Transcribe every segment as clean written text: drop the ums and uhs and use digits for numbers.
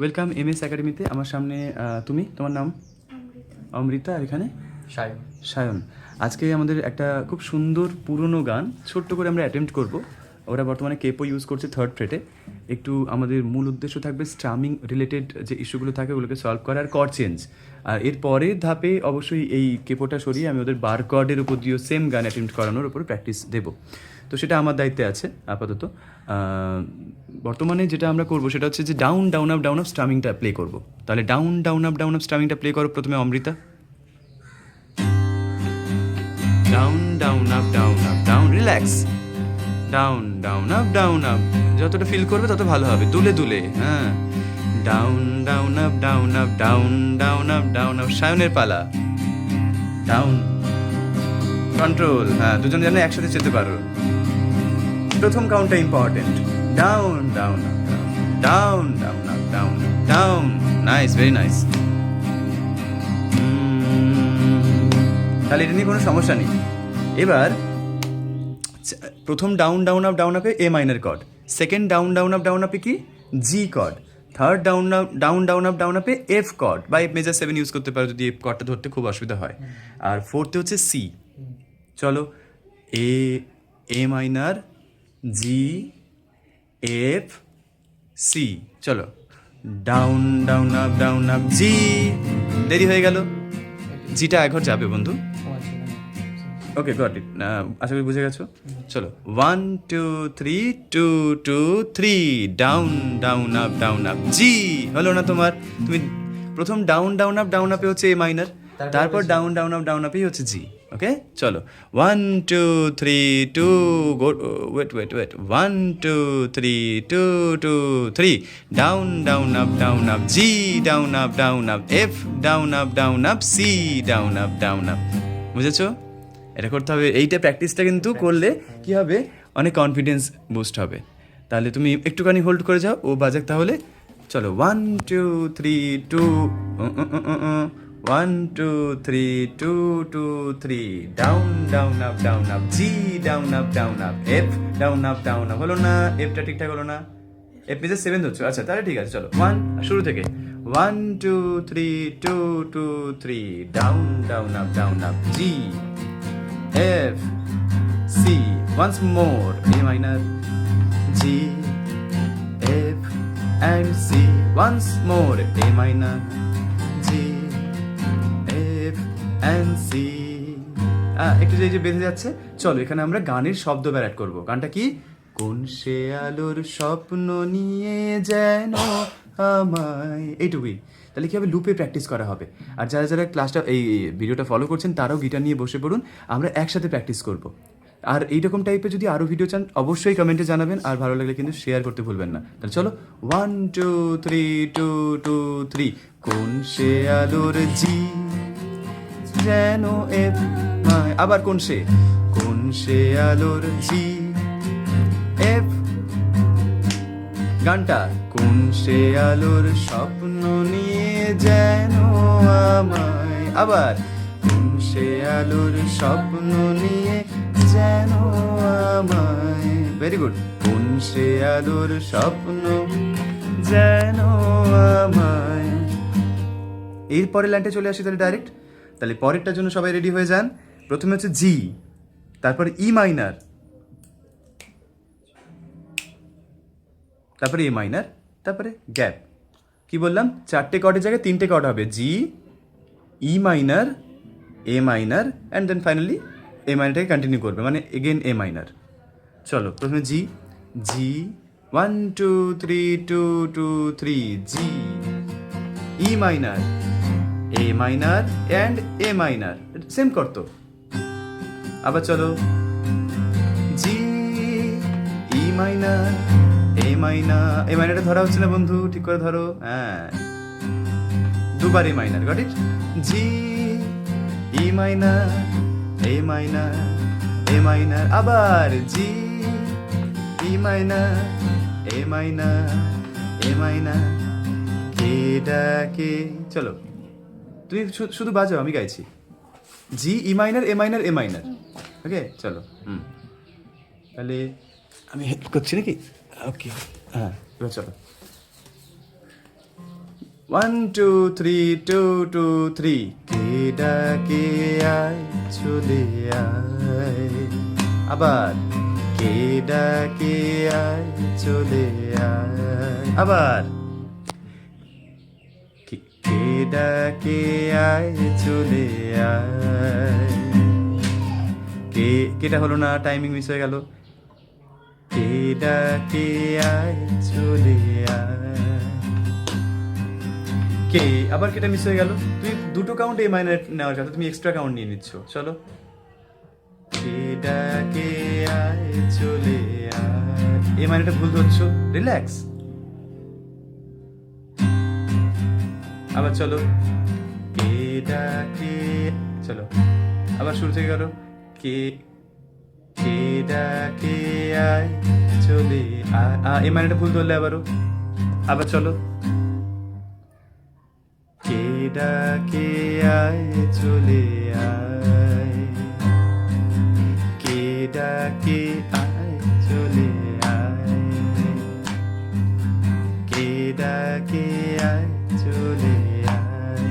Welcome MS একাডেমিতে। আমার সামনে তোমার নাম? অমৃতা। আর এখানে সায়ন। আজকে আমাদের একটা খুব সুন্দর পুরনো গান ছোট্ট করে আমরা অ্যাটেম্প্ট করব। ওরা বর্তমানে কেপো ইউজ করছে থার্ড ফ্রেটে। একটু আমাদের মূল উদ্দেশ্য থাকবে স্ট্রামিং রিলেটেড যে ইস্যুগুলো থাকে ওগুলোকে সলভ করা আর কর্ড চেঞ্জ। আর এর পরের ধাপে অবশ্যই এই কেপোটা সরিয়ে আমি ওদের বার কর্ডের উপর দিয়েও সেম গান অ্যাটেম্প্ট করানোর উপর প্র্যাকটিস দেবো। তো সেটা আমার দায়িত্বে আছে আপাতত। বর্তমানে যেটা আমরা করবো সেটা হচ্ছে যে ডাউন ডাউন আপ স্ট্রামিংটা প্লে করবো। তাহলে ডাউন ডাউন আপ স্ট্রামিংটা প্লে করো প্রথমে Amrita. Down down up down, relax. Down down up যতটা ফিল করবে তত ভালো হবে, দুলে দুলে। হ্যাঁ, down down up down up. সায়নের পালা। Down, control. হ্যাঁ, দুজন যেন একসাথে যেতে পারো। প্রথম কাউন্টটা important. Down down up down. Nice, very nice. তাহলে এটা নিয়ে কোনো সমস্যা নেই। এবার প্রথম ডাউন ডাউন আপে এ মাইনার কর্ড, সেকেন্ড ডাউন আপে কি জি কর্ড, থার্ড ডাউন আপে এফ কর্ড বা এফ মেজার 7 ইউজ করতে পারো যদি এফ কর্ডটা ধরতে খুব অসুবিধা হয়। আর ফোর্থে হচ্ছে সি। চলো, এ মাইনার, জি, এফ, সি। চলো, ডাউন আপ জি। দেরি হয়ে গেল, জিটা একঘর যাবে বন্ধু। ওকে, গট ইট। আশা করি বুঝে গেছো। চলো, 1 2 3 2 2 3, ডাউন আপ জি। হলো না তোমার? তুমি প্রথম ডাউন আপে হচ্ছে এ মাইনার, তারপর ডাউন আপেই হচ্ছে জি। ওকে, চলো, 1 2 3 2 wait 1 2 3 2 2 3, down up G, down up F, down up C, down up. বুঝেছো? এটা করতে হবে। এইটা প্র্যাকটিসটা কিন্তু করলে কি হবে, অনেক কনফিডেন্স বুস্ট হবে। তাহলে তুমি একটুখানি হোল্ড করে যাও, ও বাজাক তাহলে। চলো, 1 2 3 2 1 2 3 2 2 3, down up G, down up F, down up. হলো না? এফটা ঠিকঠাক হলো না। এফ মেজার 7 হচ্ছে। আচ্ছা, তাহলে ঠিক আছে। চলো, 1 শুরু থেকে 1 2 3 2 2 3, down up G, F, C, once more, A minor, G, F, and C, once more, A minor, G, F, and C. একটু যে বেঁধে যাচ্ছে। চলো, এখানে আমরা গানের শব্দ ব্যারাট করবো। গানটা কি? কোন সে আলোর স্বপ্ন নিয়ে যেন আমায়, এইটুকুই। তাহলে কি হবে, লুপে প্র্যাকটিস করা হবে। আর যারা যারা ক্লাসটা এই ভিডিওটা ফলো করছেন তারাও গিটার নিয়ে বসে পড়ুন, আমরা একসাথে প্র্যাকটিস করব। আর এইরকম টাইপের যদি আরও ভিডিও চান অবশ্যই কমেন্টে জানাবেন, আর ভালো লাগলে কিন্তু শেয়ার করতে ভুলবেন না। তাহলে চলো, 1 2 3 2 2 3, কোন সে আলোর জি যেন এফ মায়, আবার কোন সে আলোর জি এফ। গানটা কোন সে আলোর স্বপ্ন নিয়ে যেন আমায়, আবার কোন সে আলোর স্বপ্ন নিয়ে যেন আমায়। Very good. কোন সে আলোর স্বপ্ন যেন আমায়। এর পরের লাইনটা চলে আসি তাহলে ডাইরেক্ট। তাহলে পরেরটার জন্য সবাই রেডি হয়ে যান। প্রথমে হচ্ছে জি, তারপরে ই মাইনার, তারপরে এ মাইনার, তারপরে গ্যাপ। কি বললাম? 4টে কর্ডের জায়গায় 3টে কর্ড হবে। G, E minor, A minor, and then finally A মাইনারটাকে কন্টিনিউ করবে, মানে এগেন এ মাইনার। চলো, প্রথমে G 1 2 3 2 2 3, G, E minor, A minor, and A minor, same করতো। আবার চলো, জি, ই মাইনার, এ মাইনারটা ধরা হচ্ছে না বন্ধু, ঠিক করে ধরো। হ্যাঁ, দুবার A minor, got it. G, E minor, A minor, আবার G, E minor, A minor, কে ডাকে। চলো, তুমি শুধু বাজাও, আমি গাইছি। জি, ই মাইনার, এ মাইনার। ওকে, চলো। তাহলে আমি হেল্প করছি নাকি? ওকে, হ্যাঁ, এবার চলো। 1 2 3 2 2 3 কে ডাকে আয় চলে আয় আবার কে ডাকে আয় চলে আয় আবার কে ডাকে আয় চলে আয় কেটা হলো না, টাইমিং মিস হয়ে গেল। কে ডাকে আয় চলে আয় কে, আবার কেটা মিস হয়ে গেল। তুমি দুটো কাউন্ট এ মাইনার নেওয়ার কথা, তুমি এক্সট্রা কাউন্ট নিয়ে নিচ্ছ। চলো, কে ডাকে আয় চলে আয়, এ মাইনারটা ভুল ধরছো, রিল্যাক্স। আবার চলো, কে ডাকে, চলো আবার শুরু থেকে গেল। কে কে ডাকে আয় চলে আয়, এ মাইনারটা ভুল ধরলে আবারও। আবার চলো, কে ডাকে আয় চলে আয়, কে ডাকে আয় চলে আয়, কে ডাকে আয় চলে আয়।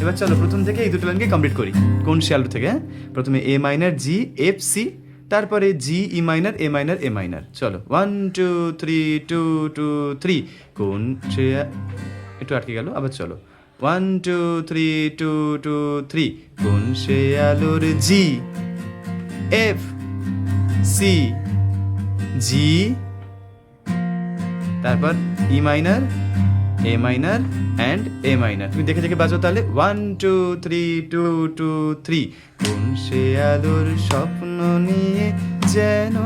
এবার চলো প্রথম থেকে এই দুটো লাইনকে কমপ্লিট করি। কোন শিয়ালু থেকে? প্রথমে এ মাইনার জি এফ সি, তারপরে জি E minor A minor A minor. চলো 1 2 3 2 2 3 কোন সে, একটু আটকে গেল। আবার চলো 1 2 3 2 2 3 কোন সে আলোর জি এফ সি জি, তারপর E minor A minor and A minor. তুমি দেখে দেখে বাজো তাহলে। 1 2 3 2 2 3 কোন সে আলোর স্বপ্ন নিয়ে যেন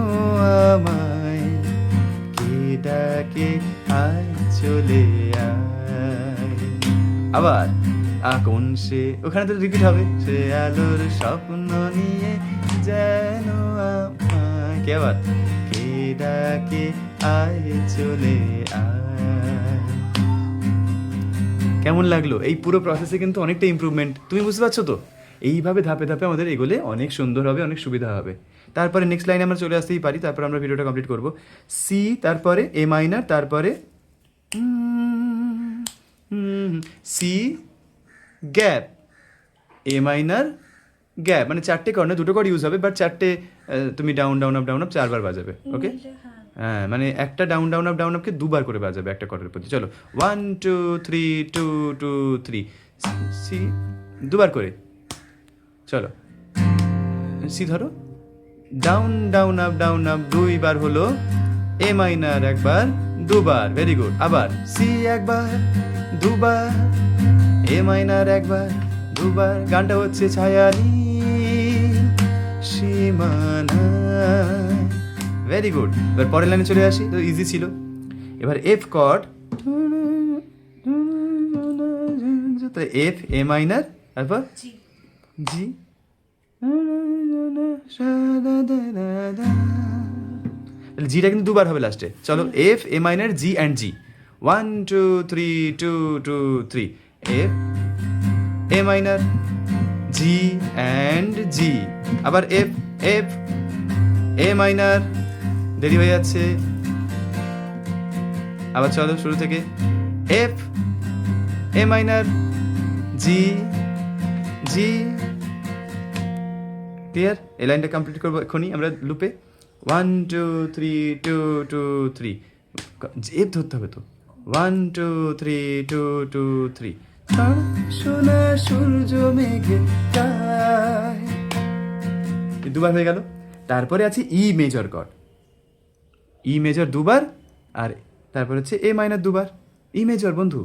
আমায় কে ডাকে আয় চলে আয়। আবার কোন সে, ওখানে তো রিপিট হবে, সে আলোর স্বপ্ন নিয়ে যেন আমায়, কে আবার কে ডাকে আয় চলে আয়। কেমন লাগলো? এই পুরো প্রসেসে কিন্তু অনেকটা ইমপ্রুভমেন্ট, তুমি বুঝতে পারছো তো? এইভাবে ধাপে ধাপে আমাদের এগোলে অনেক সুন্দর হবে, অনেক সুবিধা হবে। তারপরে নেক্সট লাইনে আমরা চলে আসতেই পারি, তারপর আমরা ভিডিওটা কমপ্লিট করব। সি, তারপরে এ মাইনার, তারপরে সি গ্যাপ, এ মাইনার গ্যাপ, মানে চারটে কর্ড না, দুটো কর্ড ইউজ হবে, বাট চারটে তুমি ডাউন ডাউন আপ 4বার বাজাবে। ওকে, হ্যাঁ, মানে একটা ডাউন ডাউন আপকে দুবার করে বাজাবে একটা কর্ডের প্রতি। চলো 1 2 3 2 2 3 সি, দুবার করে। চলো সি ধরো, ডাউন ডাউন আপ দুইবার হলো, এ মাইনার একবার দুবার, ভেরি গুড। আবার সি একবার দুবার, এ মাইনার একবার দুবার। গানটা হচ্ছে ছায়ালি সীমানা, ভেরি গুড। এবার পরের লাইনে চলে আসি, তো ইজি ছিল। এবার F chord, F A minor, তারপর জি, জিটা কিন্তু দুবার হবে লাস্টে। চলো F A minor G and G, 1 2 3 2 2 3 F A minor G and G, আবার এফ এফ এ মাইনার, দেরি হয়ে যাচ্ছে। আবার চলো শুরু থেকে, F A minor G G, clear? এই লাইনটা কমপ্লিট করবো এখনই আমরা লুপে। 1 2 3 2 2 3 এফ ধরতে হবে তো। 1 2 3 2 2 3 সোনা সূর্য মেঘে গায়, দুবার হয়ে গেল। তারপরে আছে ই মেজর কর্ড, ই মেজর দুবার, আর তারপর হচ্ছে এ মাইনার দুবার। ই মেজর বন্ধু,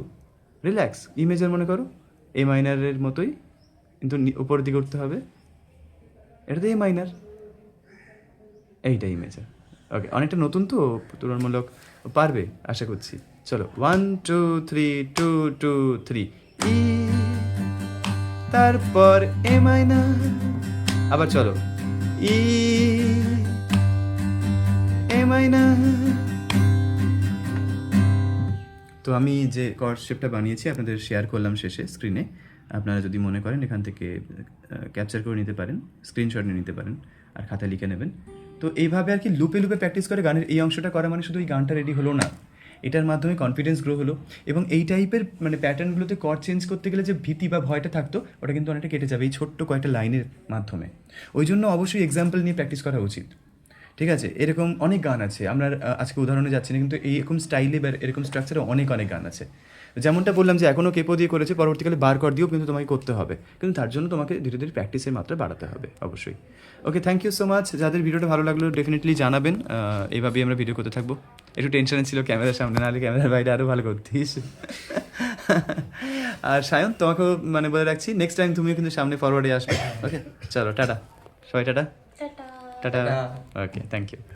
রিল্যাক্স, ই মেজর মনে করো, এ মাইনারের মতোই, কিন্তু উপরের দিকে উঠতে হবে। এটা তো এ মাইনার, এইটা ই মেজর। ওকে, অনেকটা নতুন তো, তুলনামূলক পারবে আশা করছি। চলো 1 2 3 2 2 3 ই, তারপর এ মাইনার, আবার চলো ই এ মাইনার। তো আমি যে কর্ড শেপটা বানিয়েছি আপনাদের শেয়ার করলাম শেষে স্ক্রিনে, আপনারা যদি মনে করেন এখান থেকে ক্যাপচার করে নিতে পারেন, স্ক্রিনশট নিয়ে নিতে পারেন, আর খাতা লিখে নেবেন। তো এইভাবে আর কি লুপে লুপে প্র্যাকটিস করে গানের এই অংশটা করা মানে শুধু এই গানটা রেডি হলো না, এটার মাধ্যমে কনফিডেন্স গ্রো হলো এবং এই টাইপের মানে প্যাটার্নগুলোতে কর্ড চেঞ্জ করতে গেলে যে ভীতি বা ভয়টা থাকতো ওটা কিন্তু অনেকটা কেটে যাবে এই ছোট্ট কয়েকটা লাইনের মাধ্যমে। ওই জন্য অবশ্যই এক্সাম্পল নিয়ে প্র্যাকটিস করা উচিত। ঠিক আছে, এরকম অনেক গান আছে, আমরা আজকে উদাহরণে যাচ্ছি না, কিন্তু এইরকম স্টাইলে বা এরকম স্ট্রাকচারে অনেক অনেক গান আছে। যেমনটা বললাম যে এখনও কেপো দিয়ে করেছে, পরবর্তীকালে বার কর দিয়েও কিন্তু তোমাকে করতে হবে, কিন্তু তার জন্য তোমাকে ধীরে ধীরে প্র্যাকটিসের মাত্রা বাড়াতে হবে অবশ্যই। ওকে, থ্যাংক ইউ সো মাচ। যাদের ভিডিওটা ভালো লাগলো ডেফিনেটলি জানাবেন, এইভাবেই আমরা ভিডিও করতে থাকবো। একটু টেনশনে ছিল ক্যামেরার সামনে, নাহলে ক্যামেরার বাইরে আরও ভালো করতিস। আর সায়ন, তোমাকেও মানে বলে রাখছি, নেক্সট টাইম তুমিও কিন্তু সামনে ফরওয়ার্ডে আসবে। ওকে, চলো টাটা সবাই, tata tata. Tata. Okay, thank you.